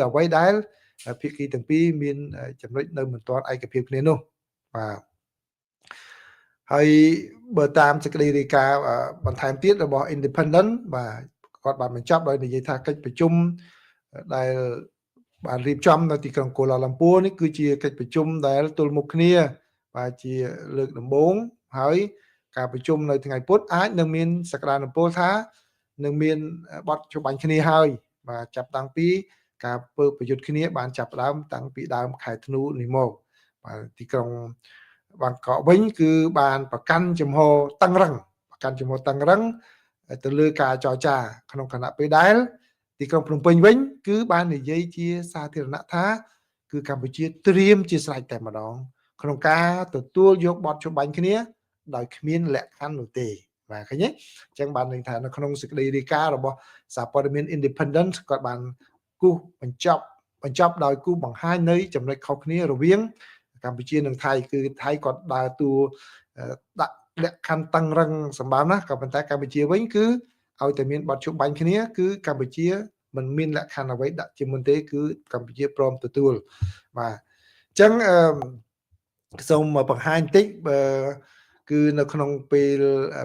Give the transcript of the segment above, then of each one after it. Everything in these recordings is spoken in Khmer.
អ្វីដែលភាគីទាំងពីរមានចំណុចនៅមិនទាន់ឯកភាពគ្នានោះបាទហើយបើតាមសេចក្តីរាយការណ៍បន្ថែមទៀតរបស់ Independent បាទគាត់បានបញ្ចប់ដោយនិយាយថាកិច្ចប្រជុំដែលបានរៀបចំនៅទីក្រុងកូឡាឡាំពួរនេះគឺជាកិច្ចប្រជុំដែលទល់មុខគ្នាបាទជាលើកដំបូងហើយការប្រជុំនៅថ្ងៃពុធអាចនឹងមានសក្តានុពលថានឹងមានបទច្បាញ់គ្នាហើយបាទចាប់តាំងពីការពើប្រយុទ្ធគ្នាបានចាប់ផ្ដើមតាំងពីដើមខែធ្នូនេះមកបាទទីក្រុងបាងកកវិញគឺបានប្រកាន់ជំហរតឹងរឹងទៅលើការចរចាក្នុងគណៈពេលដែលទីក្រុងភ្នំពេញវិញគឺបាននិយាយជាសាធារណៈថាគឺកម្ពុជាត្រៀមជាស្រេចតែម្ដងក្នុងការទទួលយកបទច្បាញ់គ្នាដោយគ្មានលក្ខខណ្ឌនោះទេបាទឃើញទេអញ្ចឹងបានន័យថានៅក្នុងសេចក្តីរាយការណ៍របស់សារព័ត៌មាន Independent គាត់បានគូសបញ្ចប់ដោយគូសបង្ហាញនៅចំណុចខុសគ្នារវាងកម្ពុជានិងថៃគឺថៃគាត់ដើរតួដាក់លក្ខខណ្ឌតឹងរឹងសម្បើមណាក៏ប៉ុន្តែកម្ពុជាវិញគឺឲ្យតែមានបទច្បាញ់គ្នាគឺកម្ពុជាមិនមានលក្ខខណ្ឌអ្វីដាក់ជាមុនទេគឺកម្ពុជាព្រមទទួលបាទអញ្ចឹងសូមបង្ហាញបន្តិចគឺនៅក្នុងពេល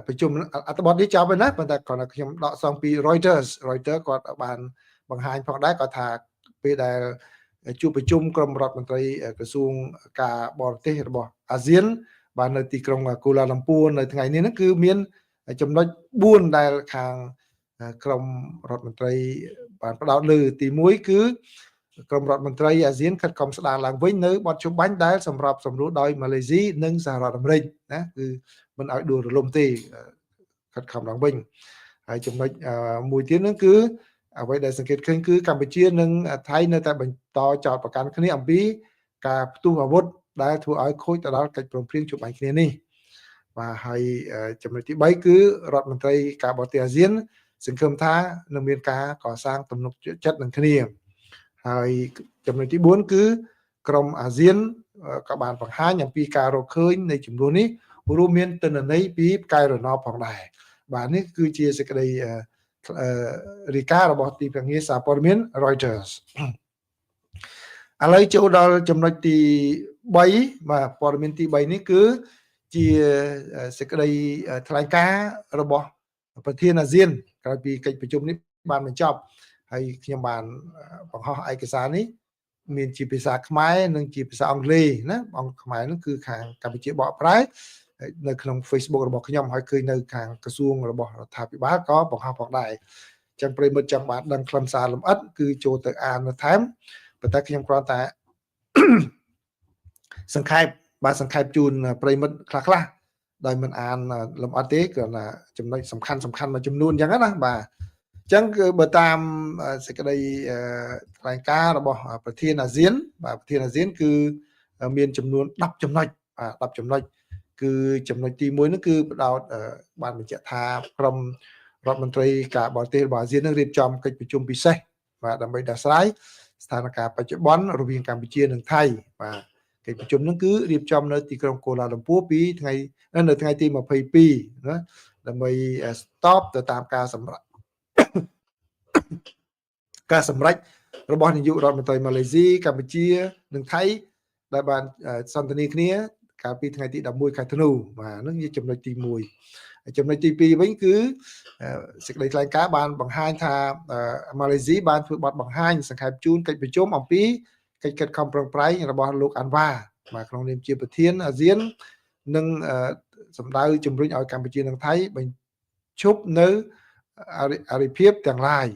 ប្រជុំអត្ថបទនេះចប់ហើយណាប៉ុន្តែគ្រាន់តែខ្ញុំដកសំពី Reuters គាត់បានបង្ហាញផងដែរគាត់ថាពេលដែលជួបប្រជុំក្រុមរដ្ឋមន្ត្រីក្រសួងការបរទេសរបស់អាស៊ានបាទនៅទីក្រុងកូឡាឡាំពួរនៅថ្ងៃនេះគឺមានចំណុច4ដែលខាងក្រុមរដ្ឋមន្ត្រីបានផ្ដោតលើទី1គឺក្រុមរដ្ឋមន្ត្រីអាស៊ានខិតខំស្ដារឡើងវិញនៅបទច្បាញ់ដែលសម្របសម្រួលដោយម៉ាឡេស៊ីនិងសហរដ្ឋអាមេរិកណាគឺមិនឲ្យដួលរលំទេខិតខំឡើងវិញហើយចំណុចមួយទៀតនោះគឺអ្វីដែលសង្កេតឃើញគឺកម្ពុជានិងថៃនៅតែបន្តចោទប្រកាន់គ្នាអំពីការផ្ទុះអាវុធដែលធ្វើឲ្យខូចទៅដល់កិច្ចព្រមព្រៀងច្បាញ់គ្នានេះបាទហើយចំណុចទី3គឺរដ្ឋមន្ត្រីការបរទេសអាស៊ានសង្ឃឹមថានឹងមានការកសាងទំនុកចិត្តនឹងគ្នាហើយចំណុចទី4គឺក្រុមអាស៊ានក៏បានបង្ហាញអំពីការរកឃើញនៃចំនួននេះរួមមានទិន្នន័យពីផ្កាយរណបផងដែរបាទនេះគឺជាសេចក្តីរាយការណ៍របស់ទីភ្នាក់ងារសារព័ត៌មាន Reuters ឥឡូវចូលដល់ចំណុចទី3បាទព័ត៌មានទី3នេះគឺជាសេចក្តីថ្លែងការណ៍របស់ប្រធានអាស៊ានក្រោយពីកិច្ចប្រជុំនេះបានបញ្ចប់ហើយខ្ញុំបានបង្ហោះឯកសារនេះមានជាភាសាខ្មែរនិងជាភាសាអង់គ្លេសណាអង្គខ្មែរនោះគឺខាងកម្ពុជាបកប្រែនៅក្នុង Facebook របស់ខ្ញុំហើយឃើញនៅខាងក្រសួងរបស់រដ្ឋាភិបាលក៏បង្ហោះផងដែរអញ្ចឹងប្រិយមិត្តចង់បានដឹងខ្លឹមសារលម្អិតគឺចូលទៅអានបន្ថែមប៉ុន្តែខ្ញុំគ្រាន់តែសង្ខេបជូនប្រិយមិត្តខ្លះដោយមិនអានលម្អិតទេគ្រាន់តែចំណុចសំខាន់មួយចំនួនអញ្ចឹងណាបាទអញ្ចឹងគឺបើតាមសេចក្តីថ្លែងការណ៍របស់ប្រធានអាស៊ានបាទប្រធានអាស៊ានគឺមានចំនួន10ចំណុច10ចំណុចគឺចំណុចទី1នោះគឺផ្ដោតបានបញ្ជាក់ថាក្រុមរដ្ឋមន្ត្រីការបរទេសរបស់អាស៊ាននឹងរៀបចំកិច្ចប្រជុំពិសេសបាទដើម្បីដោះស្រាយស្ថានភាពបច្ចុប្បន្នរវាងកម្ពុជានិងថៃបាទកិច្ចប្រជុំនោះគឺរៀបចំនៅទីក្រុងកូឡាឡាំពួរពីនៅថ្ងៃទី22ណាដើម្បីស្តបទៅតាមការសម្រេចរបស់នាយករដ្ឋមន្ត្រីម៉ាឡេស៊ីកម្ពុជានិងថៃដែលបានសន្ទនាគ្នាកាលពីថ្ងៃទី11ខែធ្នូបាទហ្នឹងជាចំណុចទី1ចំណុចទី2វិញគឺសេចក្តីថ្លែងការណ៍បានបង្ហាញថាម៉ាឡេស៊ីបានធ្វើបទបង្ហាញសង្ខេបជូនកិច្ចប្រជុំអំពីកិច្ចខិតខំប្រឹងប្រែងរបស់លោកអាន់វ៉ាបាទក្នុងនាមជាប្រធានអាស៊ាននិងសម្ដៅជំរុញឲ្យកម្ពុជានិងថៃបញ្ឈប់នៅអរិភាពទាំងឡាយ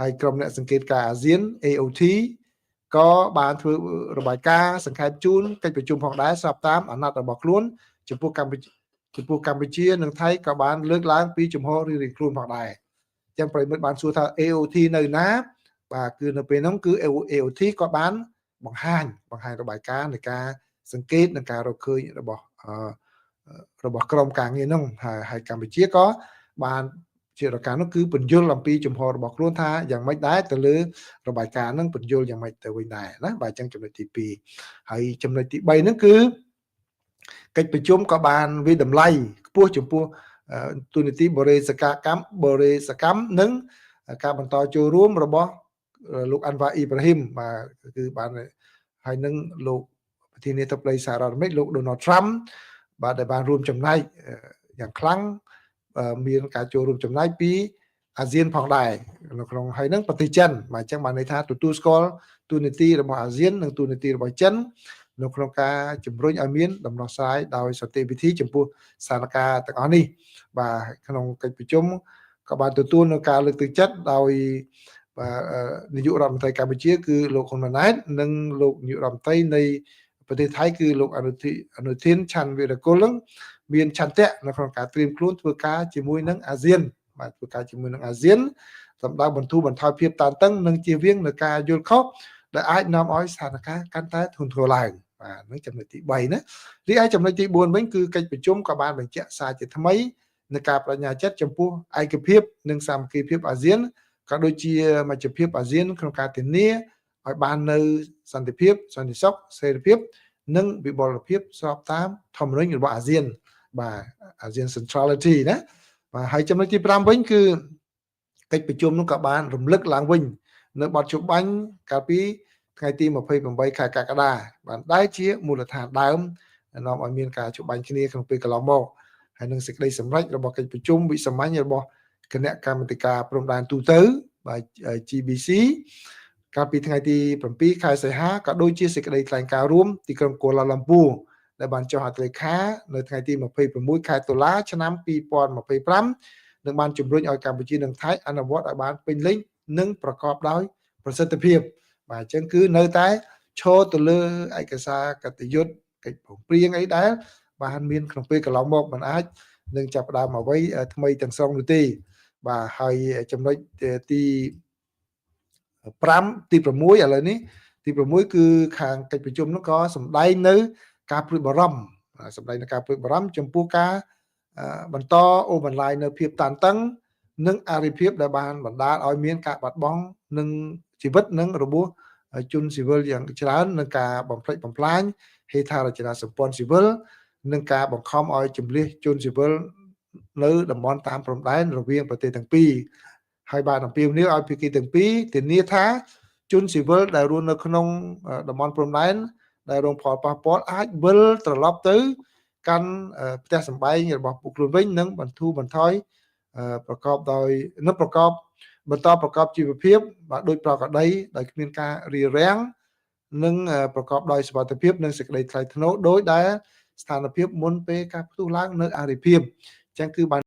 ហើយក្រុមអ្នកសង្កេតការណ៍អាស៊ាន AOT ក៏បានធ្វើរបាយការណ៍សង្ខេបជូនកិច្ចប្រជុំផងដែរស្របតាមអាណត្តិរបស់ខ្លួនចំពោះកម្ពុជានិងថៃក៏បានលើកឡើងពីជំហររៀងៗខ្លួនផងដែរអញ្ចឹងប្រិយមិត្តបានសួរថា AOT នៅណាបាទគឺនៅពេលហ្នឹងគឺ AOT ក៏បានបង្ហាញរបាយការណ៍នៃការសង្កេតនិងការរកឃើញរបស់ក្រុមការងារហ្នឹងហើយកម្ពុជាក៏បានជារការនោះគឺពន្យល់អំពីជំហររបស់ខ្លួនថាយ៉ាងម៉េចដែរទៅលើរបាយការណ៍ហ្នឹងពន្យល់យ៉ាងម៉េចទៅវិញដែរណាបាទអញ្ចឹងចំណុចទី2ហើយចំណុចទី3ហ្នឹងគឺកិច្ចប្រជុំក៏បានវិតម្លៃខ្ពស់ចំពោះទូនាទីបរិយាសកម្មនិងការបន្តចូលរួមរបស់ លោក Anwar Ibrahim បាទគឺបានហើយនឹងលោកប្រធានាធិបតីសហរដ្ឋអាមេរិកលោក Donald Trump បាទដែលបានរួមចំណែកយ៉ាងខ្លាំងមានការចូលរួមចំណែកពីអាស៊ានផងដែរនៅក្នុងហើយនឹងប្រទេសចិនបាទអញ្ចឹងបានន័យថាទទួលស្គាល់ទូនាទីរបស់អាស៊ាននិងទូនាទីរបស់ចិននៅក្នុងការជំរុញឲ្យមានដំណោះស្រាយដោយសន្តិវិធីចំពោះស្ថានភាពទាំងអស់នេះបាទក្នុងកិច្ចប្រជុំក៏បានទទួលនៅការលើកទឹកចិត្តដោយបាទនាយករដ្ឋមន្ត្រីកម្ពុជាគឺលោកហ៊ុនម៉ាណែតនិងលោកនាយករដ្ឋមន្ត្រីនៃប្រទេសថៃគឺលោកអនុทิនឆាន់វីរៈកុលនឹងមានឆន្ទៈនៅក្នុងការត្រៀមខ្លួនធ្វើការជាមួយនឹងអាស៊ានបាទធ្វើការជាមួយនឹងអាស៊ានសម្ដៅបន្ធូរបន្ថយភាពតានតឹងនិងជៀសវាងនឹងការយល់ខុសដែលអាចនាំឲ្យស្ថានភាពកាន់តែធ្ងន់ធ្ងរឡើងបាទនឹងចំណុចទី3ណារីឯចំណុចទី4វិញគឺកិច្ចប្រជុំក៏បានបញ្ជាក់សារជាថ្មីនៃការបញ្ញាចិត្តចំពោះឯកភាពនិងសាមគ្គីភាពអាស៊ានក៏ដូចជាមជ្ឈភាពអាស៊ានក្នុងការធានាឲ្យបាននៅសន្តិភាពសន្តិសុខសេរីភាពនិងវិបលភាពស្របតាមធម្មនុញ្ញរបស់អាស៊ានបាទអាស៊ាន centrality ណាបាទហើយចំណុចទី5វិញគឺកិច្ចប្រជុំនោះក៏បានរំលឹកឡើងវិញនៅបទជបាញ់កាលពីថ្ងៃទី28ខែកក្កដាបានដែលជាមូលដ្ឋានដើមនាំឲ្យមានការជបាញ់គ្នាក្នុងពេលកន្លងមកហើយនឹងសេចក្តីសម្រេចរបស់កិច្ចប្រជុំវិសាមញ្ញរបស់គណៈកម្មាធិការព្រំដែនទូទៅបាទ GBC កាលពីថ្ងៃទី7ខែសីហាក៏ដូចជាសេចក្តីថ្លែងការណ៍រួមទីក្រុងកូឡាឡាំពូដែលបានចុះហត្ថលេខានៅថ្ងៃទី26ខែតុលាឆ្នាំ2025នឹងបានជំរុញឲ្យកម្ពុជានិងថៃអនុវត្តឲ្យបានពេញលេញនិងប្រកបដោយប្រសិទ្ធភាពបាទអញ្ចឹងគឺនៅតែឈរទៅលើឯកសារកតយុត្តកិច្ចព្រមព្រៀងអីដែលបានមានក្នុងពេលកន្លងមកមិនអាចនឹងចាប់ផ្ដើមអ្វីថ្មីទាំងស្រុងនោះទេបាទហើយចំណុចទី5ទី6ឥឡូវនេះទី6គឺខាងកិច្ចប្រជុំនោះក៏សម្ដែងនៅការព្រួយបារម្ភចំពោះការបន្តអូសបន្លាយនៅភាពតានតឹងនិងអរិភាពដែលបានបណ្ដាលឲ្យមានការបាត់បង់នឹងជីវិតនិងរបួសជនស៊ីវិលយ៉ាងច្រើននឹងការបំផ្លិចបំផ្លាញហេដ្ឋារចនាសម្ព័ន្ធស៊ីវិលនិងការបង្ខំឲ្យជំនះជនស៊ីវិលនៅតំបន់តាមព្រំដែនរវាងប្រទេសទាំងពីរហើយបានអំពាវនាវឲ្យភាគីទាំងពីរធានាថាជនស៊ីវិលដែលរស់នៅក្នុងតំបន់ព្រំដែនដែលរងផលប៉ះពាល់អាចវិលត្រឡប់ទៅកាន់ផ្ទះសម្បែងរបស់ពួកខ្លួនវិញនិងបន្ធូរបន្ថយបន្តប្រកបជីវភាពបាទដោយប្រក្រតីដោយគ្មានការរារាំងនិងប្រកបដោយសុវត្ថិភាពនិងសេចក្តីថ្លៃថ្នូរដោយដែលស្ថានភាពមុនពេលការផ្ទុះឡើងនៅអារិភាពអញ្ចឹងគឺបាន